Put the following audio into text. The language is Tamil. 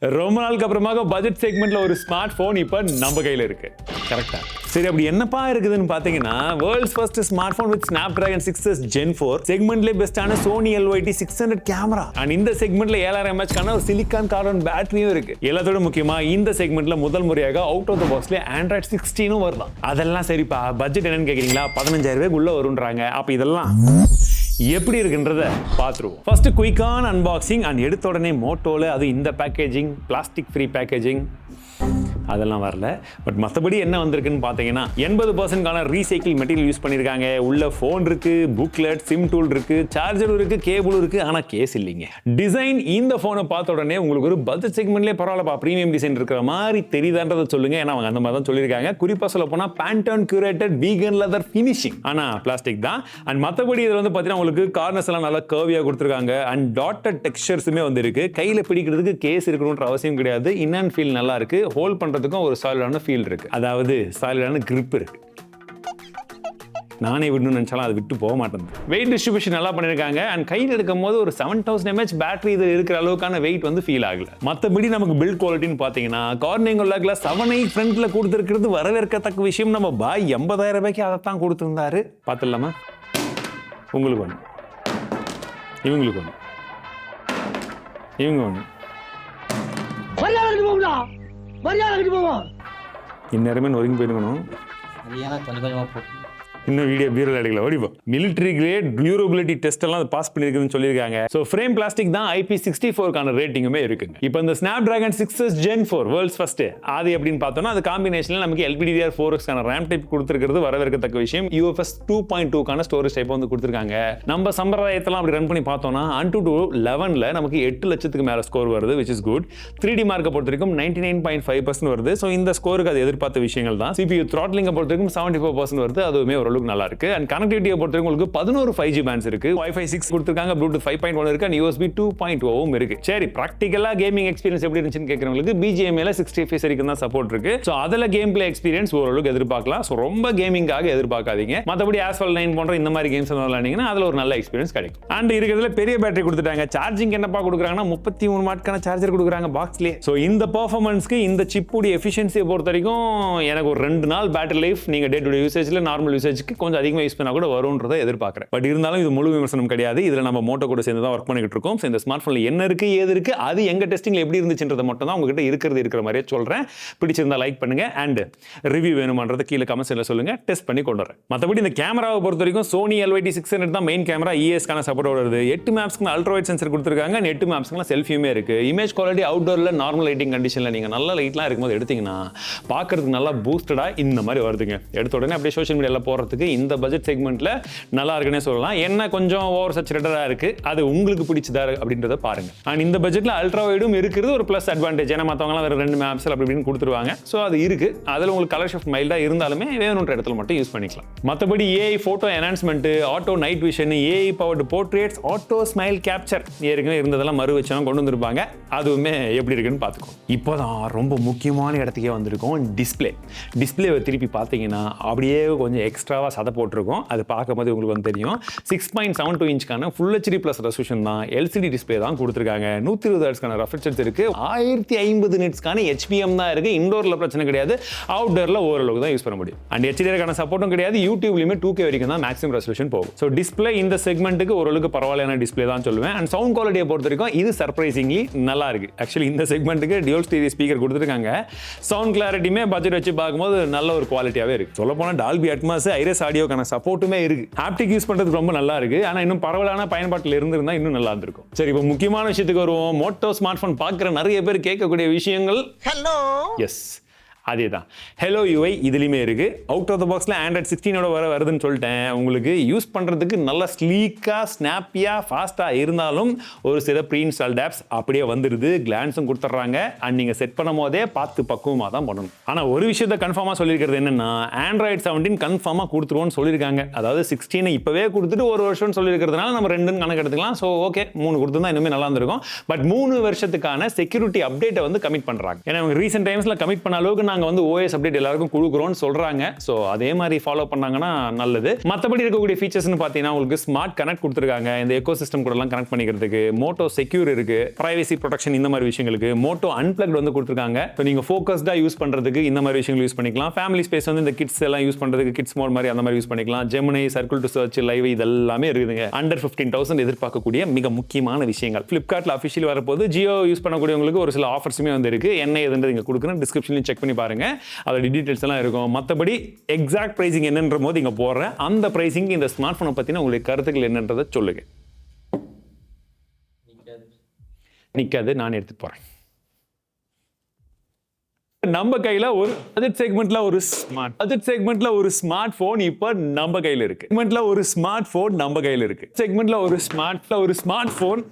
ரொம்ப நாளுக்கு அப்புறமாக பட்ஜெட் செக்மெண்ட்ல ஒரு ஸ்மார்ட் போன் இப்ப நம்ம கையில இருக்கு. கரெக்டா? சரி, அப்படி என்னப்பா இருக்குதுன்னு பாத்தீங்கன்னா, world's first smart phone with Snapdragon 6s Gen 4 செக்மெண்ட்ல பெஸ்டான Sony LYT 600 கேமரா அண்ட் இந்த செக்மெண்ட்ல 7000 mAh கான ஒரு சிலிகான் கார்பன் பேட்டரியும் இருக்கு. எல்லாத்தோட முக்கியமா இந்த செக்மெண்ட்ல முதல் முறையாக அவுட் ஆஃப் தி பாக்ஸ்ல Android 16 வருதாம். அதெல்லாம் சரிப்பா, பட்ஜெட் என்னன்னு கேக்குறீங்களா? 15000 ரூபாய்க்கு உள்ள வரும்ன்றாங்க. அப்ப இதெல்லாம் எப்படி இருக்குன்றத பாத்துருவோம். ஃபர்ஸ்ட் குயிக்கான அன்பாக்சிங் அண்ட் எடுத்த உடனே மோட்டோல அது இந்த பேக்கேஜிங், பிளாஸ்டிக் ஃப்ரீ பேக்கேஜிங் அதெல்லாம் வரல. பட் மற்றபடி என்ன வந்திருக்குன்னு பார்த்தீங்கன்னா 80% ரீசைக்கிள் மெட்டீரியல் யூஸ் பண்ணியிருக்காங்க. உள்ள ஃபோன் இருக்கு, புக்லெட், சிம் டூல் இருக்கு, சார்ஜர் இருக்கு, கேபிள் இருக்கு, ஆனால் கேஸ் இல்லைங்க. டிசைன் இந்த ஃபோனை பார்த்த உடனே உங்களுக்கு ஒரு பட்ஜெட் செக்மெண்ட்லேயே பரவாயில்லப்பா, ப்ரீமியம் டிசைன் இருக்கிற மாதிரி தெரியுதான்றதை சொல்லுங்க. ஏன்னா அவங்க அந்த மாதிரி தான் சொல்லியிருக்காங்க. குறிப்பாக சொல்ல போனால் பேண்டர்ன் கியூரேட்டட் வீகன் லெதர் ஃபினிஷிங், ஆனால் பிளாஸ்டிக் தான். அண்ட் மற்றபடி இதில் வந்து பார்த்தீங்கன்னா உங்களுக்கு கார்னர்ஸ் எல்லாம் நல்லா கர்வியாக கொடுத்துருக்காங்க. அண்ட் டாட்டட் டெக்ஸ்சர்ஸுமே வந்து இருக்கு. கையில் பிடிக்கிறதுக்கு கேஸ் இருக்கணுன்ற அவசியம் கிடையாது. இன் அண்ட் ஃபீல் நல்லா இருக்கு. ஹோல்ட் பண்றதுக்கும் ஒரு சாலிடான ஃபீல் இருக்கு. அதாவது சாலிடான grip இருக்கு. நானே விடணும்னு நினைச்சாலும் அது விட்டு போக மாட்டேங்குது. வெயிட் டிஸ்ட்ரிபியூஷன் நல்லா பண்ணிருக்காங்க. அண்ட் கையில் எடுக்கும் போது ஒரு 7000 mAh பேட்டரி இது இருக்கிற அளவுக்கான வெயிட் வந்து ஃபீல் ஆகல. மற்றபடி நமக்கு பில்ட் குவாலிட்டின்னு பார்த்தீங்கன்னா கார்னிங் உலகில் 7i ஃப்ரண்ட்ல கொடுத்துருக்கிறது வரவேற்கத்தக்க விஷயம். நம்ம பாய் 80000 ரூபாய்க்கு அதைத்தான் கொடுத்துருந்தாரு. பார்த்துடலாமா? உங்களுக்கு ஒன்று, இவங்களுக்கு ஒன்று, இவங்க ஒன்று. இந்நேரமே நொறுங்கி போயிருக்கணும். இன்னும் வீடியோ பீரல் அடிக்கல ஓடிப்போம். மிலிட்டரி கிரேட் டியூரபிலிட்டி டெஸ்ட் எல்லாம் பாஸ் பண்ணிருக்குன்னு சொல்லியிருக்காங்க. ஸோ ஃப்ரேம் பிளாஸ்டிக் தான் IP64 ரேட்டிங்குமே இருக்குங்க. இப்போ இந்த Snapdragon 6s Gen 4 world's first அது எப்படின்னு பார்த்தோம்னா அது காம்பினேஷனில் நமக்கு LPDDR4X ரேம் டைப் கொடுத்துருக்கிறது வரவேற்கத்தக்க விஷயம். UFS 2.2 ஸ்டோரேஜ் டைப் வந்து கொடுத்துருக்காங்க. நம்ம சம்பிரதாயத்தெல்லாம் அப்படி ரன் பண்ணி பார்த்தோம்னா Antutu 11ல நமக்கு 8 லட்சத்துக்கு மேல ஸ்கோர் வருது, which is good. 3D மார்க்கை பொறுத்த வரைக்கும் 99.5% வருது. ஸோ இந்த ஸ்கோருக்கு அது எதிர்பார்த்த விஷயங்கள் தான். CPU throttling பொறுத்த வரைக்கும் 74% வருது. அதுவுமே ஓரளவுக்கு நல்லா இருக்கு. அண்ட் கனெக்டிவிட்டியை பொறுத்த உங்களுக்கு 11 5G பேண்ட்ஸ் இருக்கு. Wi-Fi 6 கொடுத்திருக்காங்க, Bluetooth 5.1 இருக்கு, and USB 2.0 இருக்கு. சரி, பிராக்டிகலா கேமிங் எக்ஸ்பீரியன்ஸ் எப்படி இருந்துச்சுன்னு கேக்குறவங்களுக்கு BGMA 60 FPS வரைக்கும் தான் சப்போர்ட் இருக்கு. சோ அதுல கேம் பிளே எக்ஸ்பீரியன்ஸ் ஓரளவுக்கு எதிர்பார்க்கலாம். சோ ரொம்ப கேமிங்காக எதிர்பார்க்காதீங்க. மத்தபடி Asphalt 9 போன்ற இந்த மாதிரி கேம்ஸ் விளையாண்டீங்கன்னா அதுல ஒரு நல்ல எக்ஸ்பீரியன்ஸ் கிடைக்கும். அண்ட் இருக்கிறதுல பெரிய பேட்டரி கொடுத்துட்டாங்க. சார்ஜிங் என்னப்பா கொடுக்குறாங்கன்னா 33 வாட்க்கான சார்ஜர் கொடுக்குறாங்க பாக்ஸ்லயே. சோ இந்த பெர்ஃபார்மன்ஸ்க்கு இந்த சிப்புடைய எஃபிஷியன்சியை பொறுத்த வரைக்கும் எனக்கு ஒரு 2 நாள் பேட்டரி லைஃப் நீங்க டே டு டே யூசேஜ்ல நார்மல் யூசேஜ்க்கு கொஞ்சம் அதிகமாக யூஸ் பண்ணா கூட வரும்ன்றதை எதிர்பார்க்கிறேன். பட் இருந்தாலும் இது முழு விமர்சனம் கிடையாது. இதுல நம்ம மோட்டோ கூட சேர்ந்து தான் ஒர்க் பண்ணிட்டு இருக்கோம். இந்த ஸ்மார்ட் போன்ல என்ன இருக்கு ஏது இருக்கு அது எங்க டெஸ்டிங்ல எப்படி இருந்துச்சுன்றதை மட்டும் தான் உங்ககிட்ட இருக்கிற மாதிரியே சொல்றேன். பிடிச்சிருந்தா லைக் பண்ணுங்க அண்ட் ரிவ்யூ வேணுமான்றதை கீழே கமெண்ட்ஸ்ல சொல்லுங்க. டெஸ்ட் பண்ணி கொண்டு வரேன். மற்றபடி இந்த கேமராவை பொறுத்த வரைக்கும் Sony LYT 600 தான் மெயின் கேமரா. ES-க்கான சப்போர்ட் வருது. 8 மேப்ஸ்க்கு அல்ட்ரா வைட் சென்சர் கொடுத்துருக்காங்க. 8 மேப்ஸ்க்கு செல்ஃபியுமே இருக்கு. இமேஜ் குவாலிட்டி அவுட்டோர்ல நார்மல் லைட்டிங் கண்டிஷன்ல நீங்க நல்ல லைட்லாம் இருக்கும்போது எடுத்தீங்கன்னா பார்க்கிறதுக்கு நல்லா பூஸ்டடா இந்த மாதிரி வருதுங்க. எடுத்த உடனே அப்படியே சோஷியல் மீடியால போறதுக்கு இந்த பட்ஜெட் செக்மெண்ட்ல நல்லா இருக்குன்னே சொல்லலாம். என்ன கொஞ்சம் ஓவர் சேச்சுரேட்டடா இருக்கு, அது உங்களுக்கு பிடிச்சதா அப்படின்றத பாருங்க. அண்ட் இந்த பட்ஜெட்ல அல்ட்ரா வைடும் இருக்குது, ஒரு பிளஸ் அட்வான்டேஜ். ஏன்னா மற்றவங்களாம் வேற 2 மேப்ஸ் அப்படி இப்படின்னு கொடுத்துருவாங்க. ஸோ அது இருக்கு. அதில் உங்களுக்கு கலர் ஷிஃப்ட் மைல்டா இருந்தாலுமே வேணுன்ற இடத்துல மட்டும் யூஸ் பண்ணிக்கலாம். மற்றபடி AI photo enhancement, auto night vision, AI powered portraits, auto smile capture ஏற்கனவே இருந்ததெல்லாம் மறு வச்சா கொண்டு வந்திருப்பாங்க. அதுவுமே எப்படி இருக்குன்னு பார்த்துக்கோ. இப்போதான் ரொம்ப முக்கியமான இடத்துக்கே வந்திருக்கோம். டிஸ்பிளேவை திருப்பி பார்த்தீங்கன்னா அப்படியே கொஞ்சம் எக்ஸ்ட்ராவா சதை போட்டிருக்கோம். அது பார்க்கும்போது உங்களுக்கு வந்து தெரியும். 6.72 இன்ச்க்கான ஃபுல் HD பிளஸ் ரெசல்யூஷன் தான். LCD டிஸ்பிளே தான் கொடுத்துருக்காங்க. 120 ஹெர்ட்ஸ்க்கான ரெஃப்ரெஷ் இருக்கு. 1050 நிட்ஸ்க்கான HPM தான் இருக்கு. இன்டோர்ல பிரச்சனை கிடையாது, அவுட்டோர்ல ஓரளவுக்கு தான் யூஸ் பண்ண முடியும். அண்ட் HDR-க்கான சப்போர்ட்டும் கிடையாது. யூடியூப்லயுமே 2K வரைக்கும் தான் மேக்ஸிமம் ரெசல்யூஷன் போகும். ஸோ டிஸ்பிளே இந்த செக்மெண்ட்டுக்கு ஓரளவுக்கு பரவாயில்லையான டிஸ்பிளே தான் சொல்லுவேன். அண்ட் சவுண்ட் குவாலிட்டியை பொறுத்த வரைக்கும் இது சர்ப்ரைசிங்லி நல்லா இருக்கு. ஆக்சுவலி இந்த செக்மெண்ட்டுக்கு டியூல் ஸ்டீரியோ ஸ்பீக்கர் கொடுத்துருக்காங்க. சவுண்ட் கிளாரிட்டியுமே பட்ஜெட் வச்சு பார்க்கும்போது நல்ல ஒரு குவாலிட்டியாவே இருக்கு. சொல்ல போனா டால்பி அட்மாஸ், ஐரஸ் ஆடியோக்கான சப்போர்ட்டுமே இருக்கு. ஹாப்டிக் யூஸ் பண்றதுக்கு ரொம்ப நல்லா இருக்கு. ஆனா இன்னும் பரவலான பயன்பாட்டில் இருந்திருந்தா இன்னும் நல்லா இருந்திருக்கும். சரி, இப்போ முக்கியமான விஷயத்துக்கு வருவோம். மோட்டோ ஸ்மார்ட் போன் பார்க்குற நிறைய பேர் கேட்கக்கூடிய விஷயங்கள். ஹலோ, எஸ் அதே தான். ஹலோ UI இதுலையுமே இருக்கு. அவுட் ஆஃப் த பாக்ஸ்ல Android 16 வருதுன்னு சொல்லிட்டேன். உங்களுக்கு யூஸ் பண்றதுக்கு நல்ல ஸ்லீக்கா, ஸ்னாப்பியா, ஃபாஸ்டா இருந்தாலும் ஒரு சில ப்ரீ இன்ஸ்டால்ட் ஆப்ஸ் அப்படியே வந்துருது. கிளான்ஸும் கொடுத்துட்றாங்க. அண்ட் நீங்க செட் பண்ணும் போதே பார்த்து பக்குவமாக தான் பண்ணணும். ஆனா ஒரு விஷயத்த கன்ஃபார்மா சொல்லியிருக்கிறது என்னன்னா, Android 17 கன்ஃபார்மா கொடுத்துருவோம்னு சொல்லியிருக்காங்க. அதாவது 16 இப்பவே கொடுத்துட்டு ஒரு வருஷம் சொல்லியிருக்கிறதுனால நம்ம 2 கணக்கு எடுத்துக்கலாம். ஸோ ஓகே, 3 கொடுத்துருந்தா இன்னுமே நல்லா இருந்திருக்கும். பட் 3 வருஷத்துக்கான செக்யூரிட்டி அப்டேட்டை வந்து கமிட் பண்றாங்க. ஏன்னா ரீசென்ட் டைம்ஸ்ல கமிட் பண்ண அளவுக்கு நாங்க வந்து OS அப்டேட் எல்லாருக்கும் கொடுக்குறோம்னு சொல்றாங்க. சோ அதே மாதிரி ஃபாலோ பண்ணாங்கன்னா நல்லது. மத்தபடி இருக்கக்கூடிய ஃபீச்சர்ஸ்னு பாத்தீங்கன்னா உங்களுக்கு ஸ்மார்ட் கனெக்ட் கொடுத்துருக்காங்க. இந்த எக்கோசிஸ்டம் கூட எல்லாம் கனெக்ட் பண்ணிக்கிறதுக்கு. மோட்டோ செக்யூர் இருக்கு, பிரைவசி ப்ரொடெக்ஷன் இந்த மாதிரி விஷயங்களுக்கு. மோட்டோ அன்பிளக்ட் வந்து கொடுத்துருக்காங்க. ஸோ நீங்க ஃபோக்கஸ்டா யூஸ் பண்றதுக்கு இந்த மாதிரி விஷயங்கள் யூஸ் பண்ணிக்கலாம். ஃபேமிலி ஸ்பேஸ் வந்து இந்த கிட்ஸ் எல்லாம் யூஸ் பண்றதுக்கு கிட்ஸ் மோட் மாதிரி அந்த மாதிரி யூஸ் பண்ணிக்கலாம். Gemini, circle to search, live இதெல்லாமே இருக்குதுங்க. அண்டர் 15,000 எதிர்பார்க்கக்கூடிய மிக முக்கியமான விஷயங்கள். Flipkartல அஃபிஷியல் வரப்போது. ஜியோ யூஸ் பண்ணக்கூடியவங்களுக்கு ஒரு சில ஆஃபர்ஸுமே வந்து இருக்கு. என்ன ஏதுன்றது இங்க கொடுக்குறேன், டிஸ்கிரிப்ஷன்லையும் செக் பண்ணி பாருங்க. அதோட டீடைல்ஸ் எல்லாம் இருக்கும். மற்றபடி எக்ஸாக்ட் பிரைசிங் என்னன்ற போது இங்க போடுறேன். அந்த பிரைசிங் இந்த ஸ்மார்ட் போனை பத்தின உங்களுக்கு கருத்துக்கள் என்னன்றதை சொல்லுங்க. நிக்காது, நான் எடுத்துட்டு போறேன். நம்ம கையில ஒரு பட்ஜெட் செக்மெண்ட்ல ஒரு ஸ்மார்ட் போன் இப்ப நம்ம கையில இருக்கு. செக்மெண்ட்ல ஒரு ஸ்மார்ட் போன் நம்ம கையில இருக்கு. செக்மெண்ட்ல ஒரு ஸ்மார்ட் போன்